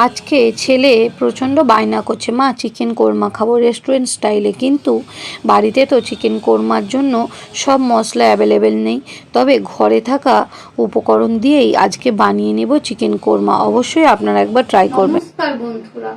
আজকে ছেলে প্রচণ্ড বায়না করছে, মা চিকেন কোরমা খাবো রেস্টুরেন্ট স্টাইলে। কিন্তু বাড়িতে তো চিকেন কোরমার জন্য সব মশলা অ্যাভেলেবেল নেই, তবে ঘরে থাকা উপকরণ দিয়েই আজকে বানিয়ে নেব চিকেন কোরমা। অবশ্যই আপনারা একবার ট্রাই করবেন। নমস্কার বন্ধুরা,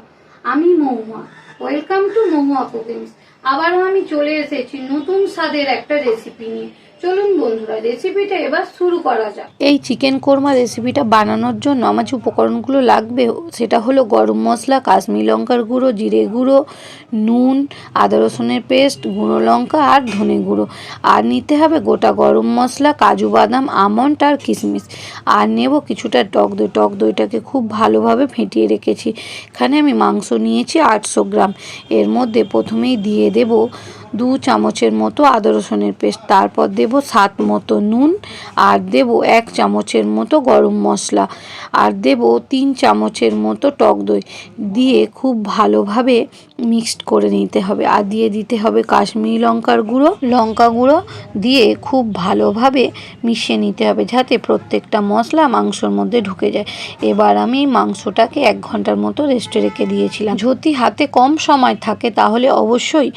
আমি Mahua. Welcome to Mahua cookings. আবারও আমি চলে এসেছি নতুন স্বাদের একটা রেসিপি নিয়ে। চলুন বন্ধুরা, রেসিপিটা এবার শুরু করা যাক। এই চিকেন কোরমা রেসিপিটা বানানোর জন্য আমার যে উপকরণগুলো লাগবে সেটা হলো গরম মশলা, কাশ্মীরি লঙ্কার গুঁড়ো, জিরে গুঁড়ো, নুন, আদা রসুনের পেস্ট, গুঁড়ো লঙ্কা আর ধনে গুঁড়ো। আর নিতে হবে গোটা গরম মশলা, কাজু বাদাম, আমন্ড আর কিশমিশ। আর নেব কিছুটা টক দই। টক দইটাকে খুব ভালোভাবে ফেটিয়ে রেখেছি। এখানে আমি মাংস নিয়েছি 800 গ্রাম। এর মধ্যে প্রথমেই দিয়ে দেব 2 চামচের মতো আদা রসুনের পেস্ট, তারপর দেব স্বাদ মতো নুন, আর দেব 1 চামচের মতো গরম মশলা, আর দেব 3 চামচের মতো টক দই। দিয়ে খুব ভালোভাবে মিক্সড করে নিতে হবে। আর দিয়ে দিতে হবে কাশ্মীরি লঙ্কা গুঁড়ো দিয়ে খুব ভালোভাবে মিশিয়ে নিতে হবে, যাতে প্রত্যেকটা মশলা মাংসর মধ্যে ঢুকে যায়। এবার আমি মাংসটাকে 1 ঘন্টার মতো রেস্টে রেখে দিয়েছিলাম। যদি হাতে কম সময় থাকে তাহলে অবশ্যই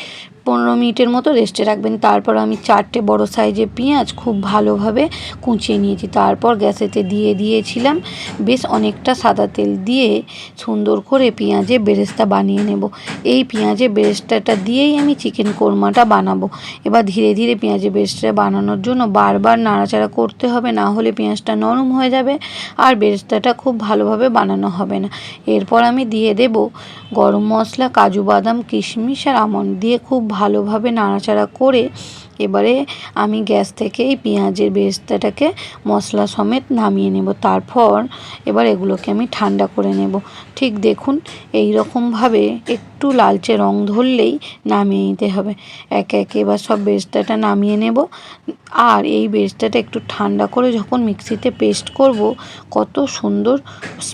15 মিনিটের মতো রেস্টে রাখবেন। তারপর আমি 4টে বড় সাইজের পেঁয়াজ খুব ভালোভাবে কুচিয়ে নিয়েছি। তারপর গ্যাসেতে দিয়ে দিয়েছিলাম বেশ অনেকটা সাদা তেল। দিয়ে সুন্দর করে পেঁয়াজের বেরেস্তা বানিয়ে নেব। এই পেঁয়াজের বেরেস্তাটা দিয়েই আমি চিকেন কোরমাটা বানাবো। এবার ধীরে ধীরে পেঁয়াজের বেরেস্তা বানানোর জন্য বারবার নাড়াচাড়া করতে হবে, না হলে পেঁয়াজটা নরম হয়ে যাবে আর বেরেস্তাটা খুব ভালোভাবে বানানো হবে না। এরপর আমি দিয়ে দেব গরম মশলা, কাজু বাদাম, কিশমিশ আর আমন্ড। দিয়ে খুব ভালোভাবে নাড়াচাড়া করে এবারে আমি গ্যাস থেকে এই পেঁয়াজের বেরেস্তাটাকে মশলা সমেত নামিয়ে নেব। তারপর এবার এগুলোকে আমি ঠান্ডা করে নেব। ঠিক দেখুন, এই রকমভাবে একটু লালচে রং ধরলেই নামিয়ে নিতে হবে। একে একে এবার সব বেরেস্তাটা নামিয়ে নেব। আর এই বেরেস্তাটা একটু ঠান্ডা করে যখন মিক্সিতে পেস্ট করব, কত সুন্দর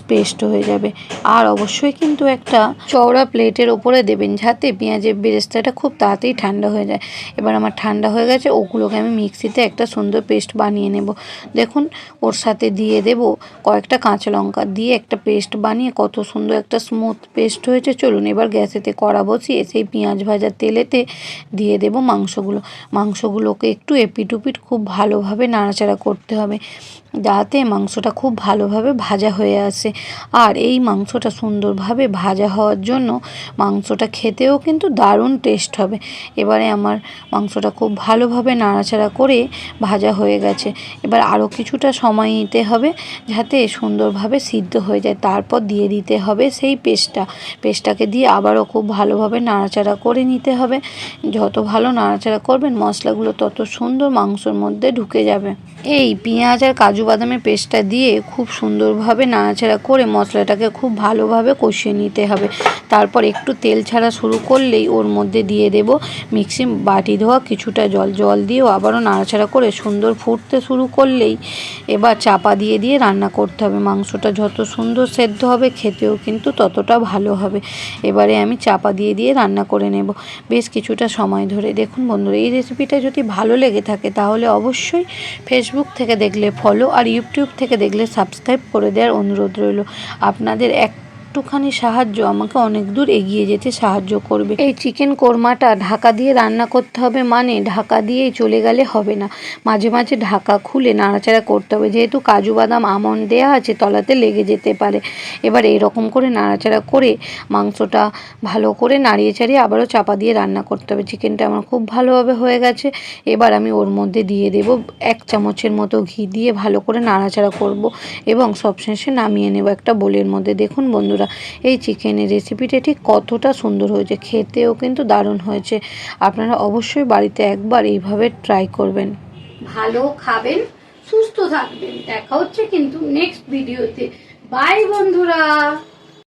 পেস্ট হয়ে যাবে। আর অবশ্যই কিন্তু একটা চওড়া প্লেটের ওপরে দেবেন, যাতে পেঁয়াজের বেরেস্তাটা খুব তাড়াতাড়ি ঠান্ডা হয়ে যায়। এবার আমার ঠান্ডা হয়ে গেছে, ওগুলোকে আমি মিক্সিতে একটা সুন্দর পেস্ট বানিয়ে নেব। দেখুন, ওর সাথে দিয়ে দেব কয়েকটা কাঁচা লঙ্কা, দিয়ে একটা পেস্ট বানিয়ে কত সুন্দর একটা স্মুথ পেস্ট হয়েছে। চলুন এবার গ্যাসেতে কড়া বসিয়ে সেই পেঁয়াজ ভাজা তেলেতে দিয়ে দেব মাংসগুলোকে একটু এপিট ওপিট খুব ভালোভাবে নাড়াচাড়া করতে হবে, যাতে মাংসটা খুব ভালোভাবে ভাজা হয়ে আসে। আর এই মাংসটা সুন্দরভাবে ভাজা হওয়ার জন্য মাংসটা খেতেও কিন্তু দারুণ টেস্ট হবে। এবারে আমার মাংসটা খুব ভালোভাবে নাড়াচাড়া করে ভাজা হয়ে গেছে। এবার আরও কিছুটা সময় নিতে হবে যাতে সুন্দরভাবে সিদ্ধ হয়ে যায়। তারপর দিয়ে দিতে হবে সেই পেস্টটাকে দিয়ে আবারও খুব ভালোভাবে নাড়াচাড়া করে নিতে হবে। যত ভালো নাড়াচাড়া করবেন মশলাগুলো তত সুন্দর মাংসর মধ্যে ঢুকে যাবে। এই পেঁয়াজ আর কাজু বাদামের পেস্টটা দিয়ে খুব সুন্দরভাবে নাড়াচাড়া করে মশলাটাকে খুব ভালোভাবে কষিয়ে নিতে হবে। তারপর একটু তেল ছাড়া শুরু করলেই ওর মধ্যে দিয়ে দেব মিক্সি বাটি ধোয়া কিছুটা জল দিয়েও আবারও নাড়াচাড়া করে সুন্দর ফুটতে শুরু করলেই এবার চাপা দিয়ে রান্না করতে হবে। মাংসটা যত সুন্দর সেদ্ধ হবে খেতেও কিন্তু ততটা ভালো হবে। এবারে আমি চাপা দিয়ে রান্না করে নেব বেশ কিছুটা সময় ধরে। দেখুন বন্ধুরা, এই রেসিপিটা যদি ভালো লেগে থাকে তাহলে অবশ্যই ফেসবুক থেকে দেখলে ফলো আর ইউটিউব থেকে দেখলে সাবস্ক্রাইব করে দেওয়ার অনুরোধ রইল। আপনাদের একটুখানি সাহায্য আমাকে অনেক দূর এগিয়ে যেতে সাহায্য করবে। এই চিকেন কোরমাটা ঢাকা দিয়ে রান্না করতে হবে, মানে ঢাকা দিয়েই চলে গেলে হবে না, মাঝে মাঝে ঢাকা খুলে নাড়াচাড়া করতে হবে, যেহেতু কাজু বাদাম আমন্ড দেওয়া আছে তলাতে লেগে যেতে পারে। এবার এরকম করে নাড়াচাড়া করে মাংসটা ভালো করে নাড়িয়ে চাড়িয়ে আবারও চাপা দিয়ে রান্না করতে হবে। চিকেনটা আমার খুব ভালোভাবে হয়ে গেছে। এবার আমি ওর মধ্যে দিয়ে দেব 1 চামচের মতো ঘি, দিয়ে ভালো করে নাড়াচাড়া করব এবং সবশেষে নামিয়ে নেব একটা বোলের মধ্যে। দেখুন বন্ধুরা, এই চিকেনের রেসিপিটা ঠিক কতটা সুন্দর হয়েছে, খেতেও কিন্তু দারুণ হয়েছে। আপনারা অবশ্যই বাড়িতে একবার এইভাবে ট্রাই করবেন। ভালো খাবেন, সুস্থ থাকবেন। দেখা হচ্ছে কিন্তু নেক্সট ভিডিওতে। বাই বন্ধুরা।